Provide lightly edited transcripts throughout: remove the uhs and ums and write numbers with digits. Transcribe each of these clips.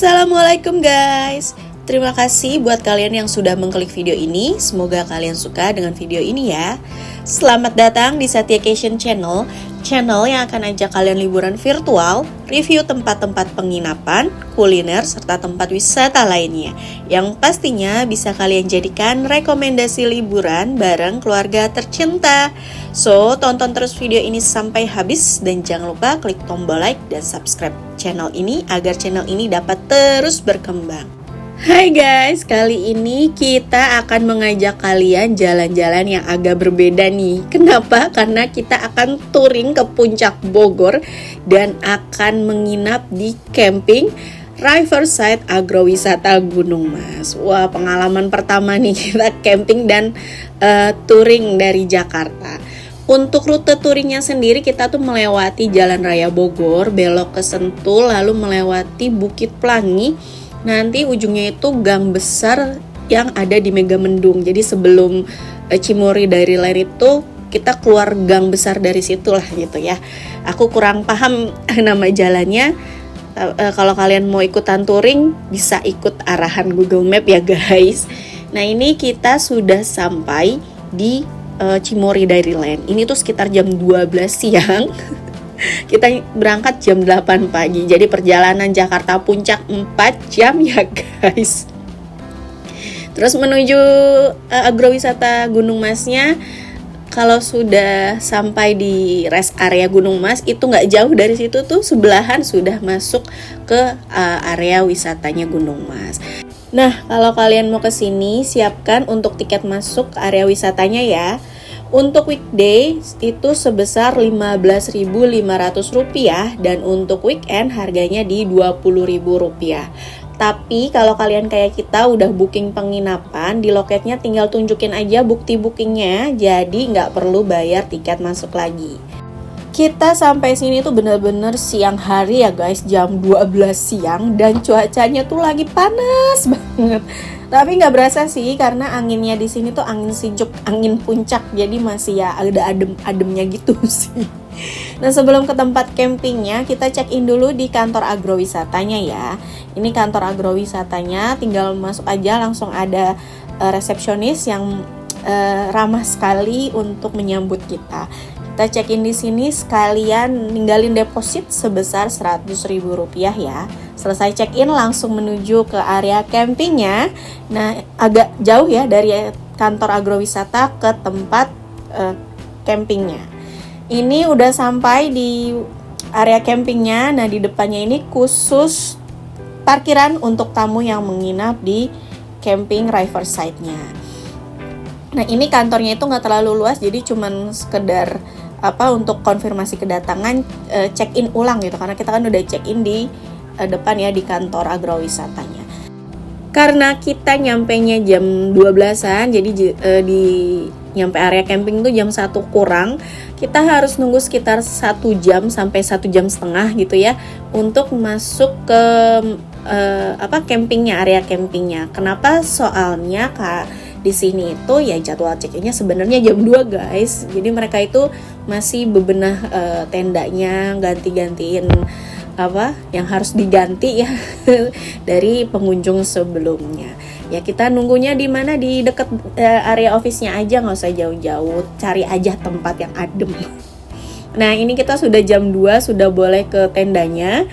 Assalamualaikum guys. Terima kasih buat kalian yang sudah mengklik video ini. Semoga kalian suka dengan video ini ya. Selamat datang di Satyacation Channel, channel yang akan ajak kalian liburan virtual, review tempat-tempat penginapan, kuliner, serta tempat wisata lainnya, yang pastinya bisa kalian jadikan rekomendasi liburan bareng keluarga tercinta. So, tonton terus video ini sampai habis dan jangan lupa klik tombol like dan subscribe channel ini agar channel ini dapat terus berkembang. Hai guys, kali ini kita akan mengajak kalian jalan-jalan yang agak berbeda nih. Kenapa? Karena kita akan touring ke puncak Bogor dan akan menginap di camping Riverside Agrowisata Gunung Mas. Wah, pengalaman pertama nih kita camping dan touring dari Jakarta. Untuk rute touringnya sendiri kita tuh melewati Jalan Raya Bogor, belok ke Sentul, lalu melewati Bukit Pelangi. Nanti ujungnya itu gang besar yang ada di Megamendung. Jadi sebelum Cimory Dairyland itu kita keluar gang besar dari situ lah gitu ya. Aku kurang paham nama jalannya. Kalau kalian mau ikutan touring bisa ikut arahan Google Map ya guys. Nah ini kita sudah sampai di Cimory Dairyland. Ini tuh sekitar jam 12 siang. Kita berangkat jam 8 pagi. Jadi perjalanan Jakarta Puncak 4 jam ya guys. Terus menuju agrowisata Gunung Masnya, kalau sudah sampai di rest area Gunung Mas, itu nggak jauh dari situ tuh, sebelahan sudah masuk ke area wisatanya Gunung Mas. Nah, kalau kalian mau ke sini, siapkan untuk tiket masuk ke area wisatanya ya. Untuk weekday itu sebesar Rp15.500 dan untuk weekend harganya di Rp20.000. Tapi kalau kalian kayak kita udah booking penginapan, di loketnya tinggal tunjukin aja bukti bookingnya, jadi nggak perlu bayar tiket masuk lagi. Kita sampai sini tuh bener-bener siang hari ya guys, jam 12 siang dan cuacanya tuh lagi panas banget. Tapi nggak berasa sih karena anginnya di sini tuh angin sejuk, angin puncak, jadi masih ya ada adem-ademnya gitu sih. Nah sebelum ke tempat campingnya kita check in dulu di kantor agrowisatanya ya. Ini kantor agrowisatanya, tinggal masuk aja langsung ada resepsionis yang ramah sekali untuk menyambut kita. Kita check in di sini sekalian ninggalin deposit sebesar Rp100.000 ya. Selesai check in langsung menuju ke area campingnya. Nah agak jauh ya dari kantor agrowisata ke tempat campingnya. Ini udah sampai di area campingnya. Nah di depannya ini khusus parkiran untuk tamu yang menginap di camping Riverside-nya. Nah ini kantornya itu nggak terlalu luas, jadi cuman sekedar untuk konfirmasi kedatangan, check in ulang gitu, karena kita kan udah check in di depan ya di kantor agrowisatanya. Karena kita nyampenya jam 12-an, jadi nyampe area camping tuh jam 1 kurang, kita harus nunggu sekitar 1 jam sampai 1 jam setengah gitu ya untuk masuk ke campingnya, area campingnya. Kenapa? Soalnya di sini itu ya jadwal check-in-nya sebenarnya jam 2 guys. Jadi mereka itu masih bebenah tendanya, ganti-gantiin yang harus diganti ya dari pengunjung sebelumnya. Ya kita nunggunya di mana, di dekat area office-nya aja, nggak usah jauh-jauh, cari aja tempat yang adem. Nah ini kita sudah jam 2, sudah boleh ke tendanya.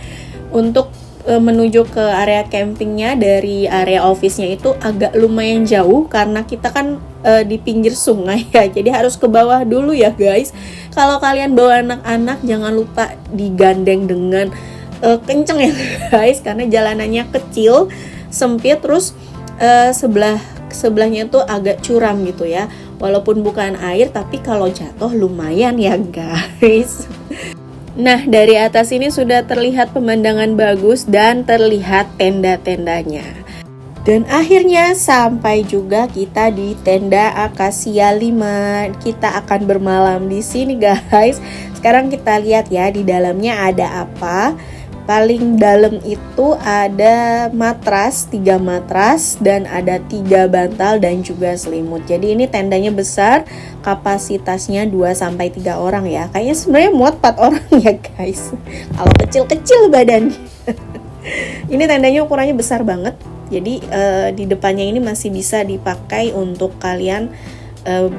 Untuk menuju ke area campingnya dari area office-nya itu agak lumayan jauh karena kita kan di pinggir sungai ya, jadi harus ke bawah dulu ya guys. Kalau kalian bawa anak-anak jangan lupa digandeng dengan kenceng ya guys, karena jalanannya kecil, sempit, terus sebelahnya tuh agak curam gitu ya. Walaupun bukan air, tapi kalau jatuh lumayan ya guys. Nah, dari atas ini sudah terlihat pemandangan bagus dan terlihat tenda-tendanya. Dan akhirnya sampai juga kita di tenda Akasia 5. Kita akan bermalam di sini, guys. Sekarang kita lihat ya di dalamnya ada apa. Paling dalam itu ada matras, 3 matras dan ada 3 bantal dan juga selimut. Jadi ini tendanya besar, kapasitasnya 2-3 orang ya. Kayaknya sebenarnya muat 4 orang ya guys. Kalau kecil-kecil badannya. Ini tendanya ukurannya besar banget. Jadi di depannya ini masih bisa dipakai untuk kalian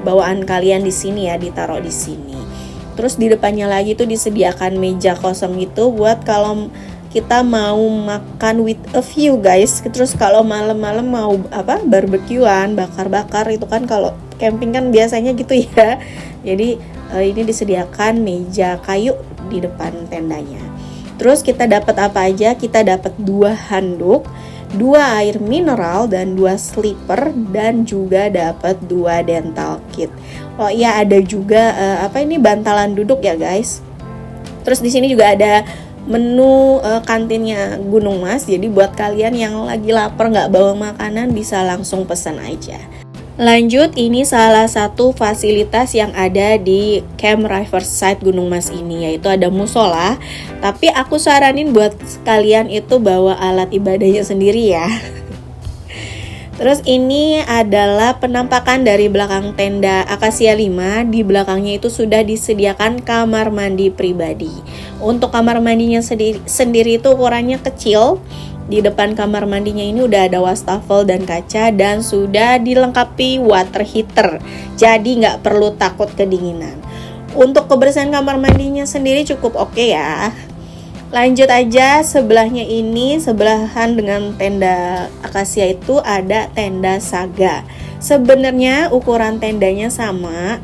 bawaan kalian di sini ya, ditaruh di sini. Terus di depannya lagi tuh disediakan meja kosong gitu buat kalau kita mau makan with a view guys. Terus kalau malam-malam mau barbekyuan, bakar-bakar itu kan kalau camping kan biasanya gitu ya. Jadi ini disediakan meja kayu di depan tendanya. Terus kita dapat apa aja? Kita dapat 2 handuk, 2 air mineral dan 2 slipper, dan juga dapat 2 dental kit. Oh iya, ada juga bantalan duduk ya guys. Terus di sini juga ada menu kantinnya Gunung Mas. Jadi buat kalian yang lagi lapar nggak bawa makanan bisa langsung pesan aja. Lanjut, ini salah satu fasilitas yang ada di Camp Riverside Gunung Mas ini, yaitu ada musola. Tapi aku saranin buat kalian itu bawa alat ibadahnya sendiri ya. Terus ini adalah penampakan dari belakang tenda Akasia 5. Di belakangnya itu sudah disediakan kamar mandi pribadi. Untuk kamar mandinya sendiri itu ukurannya kecil. Di depan kamar mandinya ini udah ada wastafel dan kaca, dan sudah dilengkapi water heater. Jadi nggak perlu takut kedinginan. Untuk kebersihan kamar mandinya sendiri cukup oke ya. Lanjut aja, sebelahnya ini, sebelahan dengan tenda Akasia itu ada tenda Saga. Sebenarnya ukuran tendanya sama.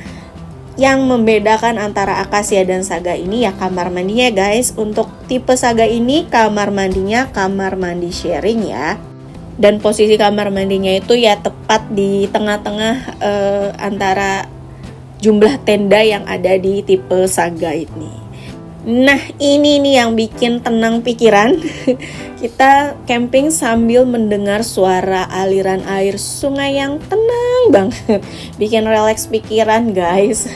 Yang membedakan antara Akasia dan Saga ini ya kamar mandinya guys. Untuk tipe Saga ini kamar mandinya kamar mandi sharing ya. Dan posisi kamar mandinya itu ya tepat di tengah-tengah antara jumlah tenda yang ada di tipe Saga ini. Nah, ini nih yang bikin tenang pikiran. Kita camping sambil mendengar suara aliran air sungai yang tenang banget. Bikin relax pikiran, guys.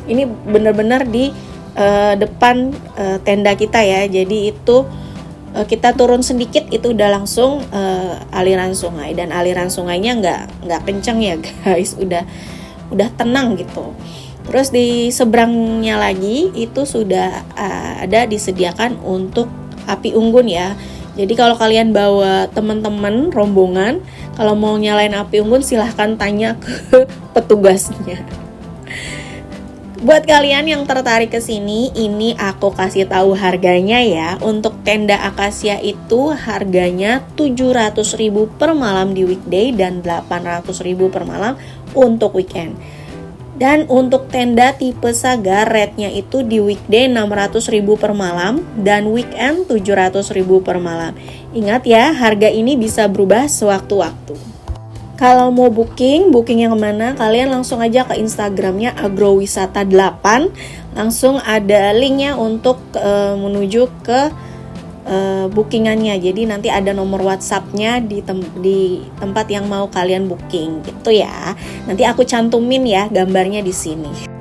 Ini bener-bener di depan tenda kita ya. Jadi itu kita turun sedikit itu udah langsung aliran sungai, dan aliran sungainya nggak kenceng ya, guys. Udah tenang gitu. Terus di seberangnya lagi itu sudah ada disediakan untuk api unggun ya. Jadi kalau kalian bawa teman-teman rombongan, kalau mau nyalain api unggun silahkan tanya ke petugasnya. Buat kalian yang tertarik ke sini, ini aku kasih tahu harganya ya. Untuk tenda Akasia itu harganya 700.000 per malam di weekday dan 800.000 per malam untuk weekend. Dan untuk tenda tipe Saga, rate-nya itu di weekday 600.000 per malam dan weekend 700.000 per malam. Ingat ya, harga ini bisa berubah sewaktu-waktu. Kalau mau booking yang kemana? Kalian langsung aja ke Instagramnya agrowisata8. Langsung ada linknya untuk menuju ke bookingannya. Jadi nanti ada nomor WhatsApp-nya di tempat yang mau kalian booking gitu ya. Nanti aku cantumin ya gambarnya di sini.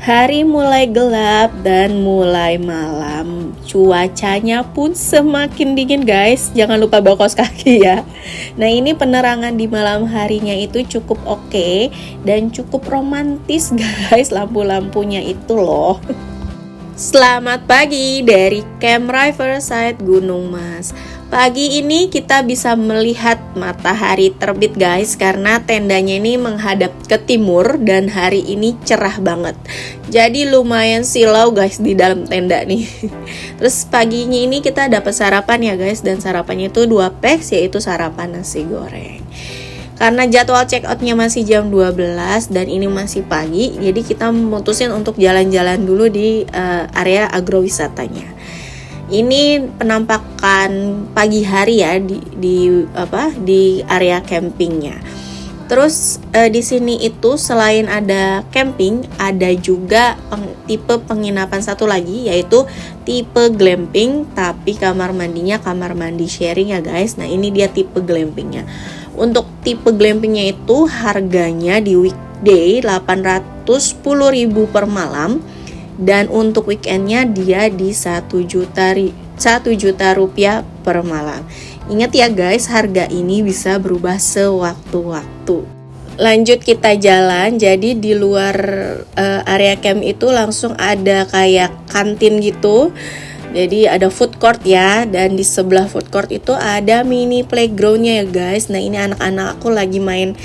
Hari mulai gelap dan mulai malam. Cuacanya pun semakin dingin guys. Jangan lupa bawa kaos kaki ya. Nah, ini penerangan di malam harinya itu cukup oke dan cukup romantis guys, lampu-lampunya itu loh. Selamat pagi dari Camp Riverside Gunung Mas. Pagi ini kita bisa melihat matahari terbit guys, karena tendanya ini menghadap ke timur dan hari ini cerah banget. Jadi lumayan silau guys di dalam tenda nih. Terus paginya ini kita dapat sarapan ya guys, dan sarapannya itu 2 packs, yaitu sarapan nasi goreng. Karena jadwal check outnya masih jam 12 dan ini masih pagi, jadi kita memutusin untuk jalan-jalan dulu di area agrowisatanya. Ini penampakan pagi hari ya di area campingnya. Terus di sini itu selain ada camping, ada juga tipe penginapan satu lagi, yaitu tipe glamping, tapi kamar mandinya kamar mandi sharing ya guys. Nah, ini dia tipe glampingnya. Untuk tipe glampingnya itu harganya di weekday 810.000 per malam, dan untuk weekendnya dia di 1 juta rupiah per malam. Ingat ya guys, harga ini bisa berubah sewaktu-waktu. Lanjut kita jalan. Jadi di luar area camp itu langsung ada kayak kantin gitu. Jadi ada food court ya, dan di sebelah food court itu ada mini playgroundnya ya guys. Nah ini anak-anak aku lagi main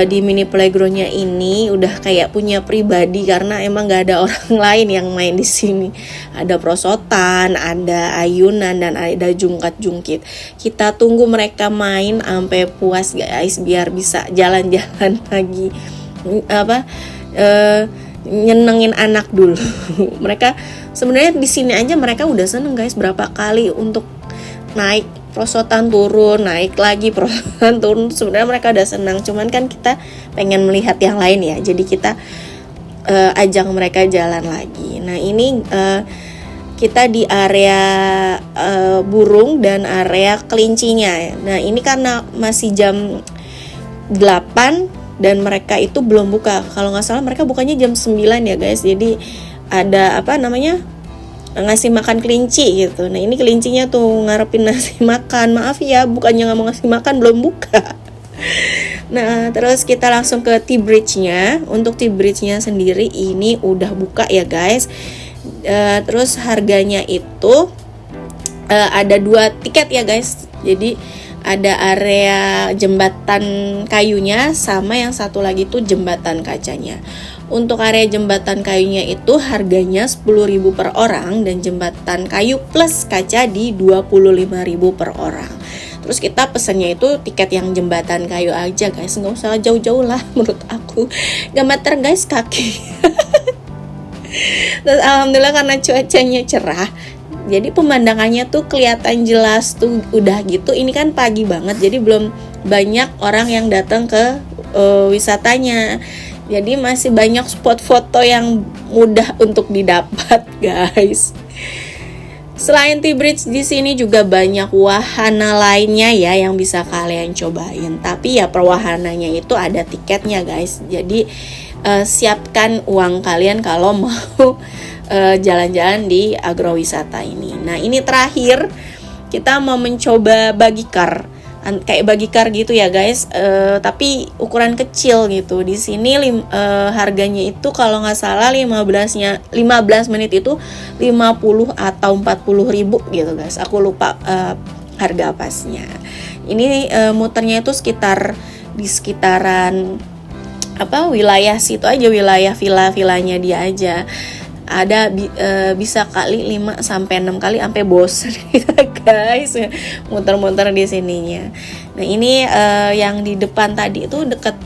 di mini playgroundnya ini udah kayak punya pribadi karena emang gak ada orang lain yang main di sini. Ada prosotan, ada ayunan, dan ada jungkat-jungkit. Kita tunggu mereka main sampai puas guys, biar bisa jalan-jalan lagi. Nyenengin anak dulu. Mereka sebenarnya di sini aja mereka udah seneng guys, berapa kali untuk naik prosotan turun, naik lagi prosotan turun. Sebenarnya mereka udah senang, cuman kan kita pengen melihat yang lain ya. Jadi kita ajak mereka jalan lagi. Nah ini kita di area burung dan area kelincinya. Nah ini karena masih jam 8 dan mereka itu belum buka. Kalau nggak salah mereka bukanya jam 9 ya guys. Jadi ada ngasih makan kelinci gitu. Nah ini kelincinya tuh ngarepin ngasih makan. Maaf ya, bukannya nggak mau ngasih makan, belum buka. Nah terus kita langsung ke T-Bridge-nya. Untuk T-Bridge-nya sendiri ini udah buka ya guys. Terus harganya itu ada 2 tiket ya guys. Jadi ada area jembatan kayunya sama yang satu lagi tuh jembatan kacanya. Untuk area jembatan kayunya itu harganya 10.000 per orang, dan jembatan kayu plus kaca di 25.000 per orang. Terus kita pesannya itu tiket yang jembatan kayu aja guys, nggak usah jauh-jauh lah menurut aku. Gak meter guys kaki. Terus alhamdulillah karena cuacanya cerah, jadi pemandangannya tuh kelihatan jelas tuh udah gitu. Ini kan pagi banget, jadi belum banyak orang yang datang ke wisatanya. Jadi masih banyak spot foto yang mudah untuk didapat, guys. Selain T-Bridge di sini juga banyak wahana lainnya ya yang bisa kalian cobain. Tapi ya per wahananya itu ada tiketnya, guys. Jadi siapkan uang kalian kalau mau jalan-jalan di agrowisata ini. Nah ini terakhir kita mau mencoba bagicar, kayak bagicar gitu ya guys, tapi ukuran kecil gitu. Di sini harganya itu kalau nggak salah 15 menit itu 50 atau 40 ribu gitu guys. Aku lupa harga pasnya. Ini muternya itu di sekitaran wilayah situ aja, wilayah villa-villanya dia aja. Ada bisa kali 5 sampai 6 kali sampai bosan kita guys muter-muter di sininya. Nah ini yang di depan tadi itu dekat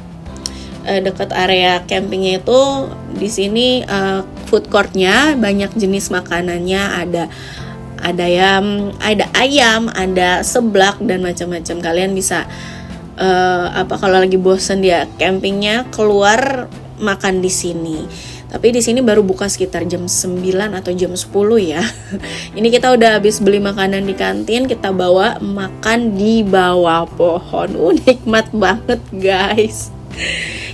area campingnya itu, di sini food courtnya banyak jenis makanannya, ada ayam, ada seblak dan macam-macam. Kalian bisa kalau lagi bosan dia campingnya keluar makan di sini. Tapi di sini baru buka sekitar jam 9 atau jam 10 ya. Ini kita udah habis beli makanan di kantin, kita bawa makan di bawah pohon. Nikmat banget guys.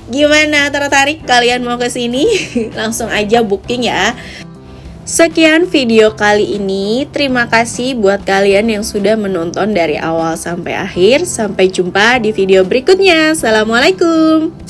Gimana, tertarik kalian mau ke sini? Langsung aja booking ya. Sekian video kali ini. Terima kasih buat kalian yang sudah menonton dari awal sampai akhir. Sampai jumpa di video berikutnya. Assalamualaikum.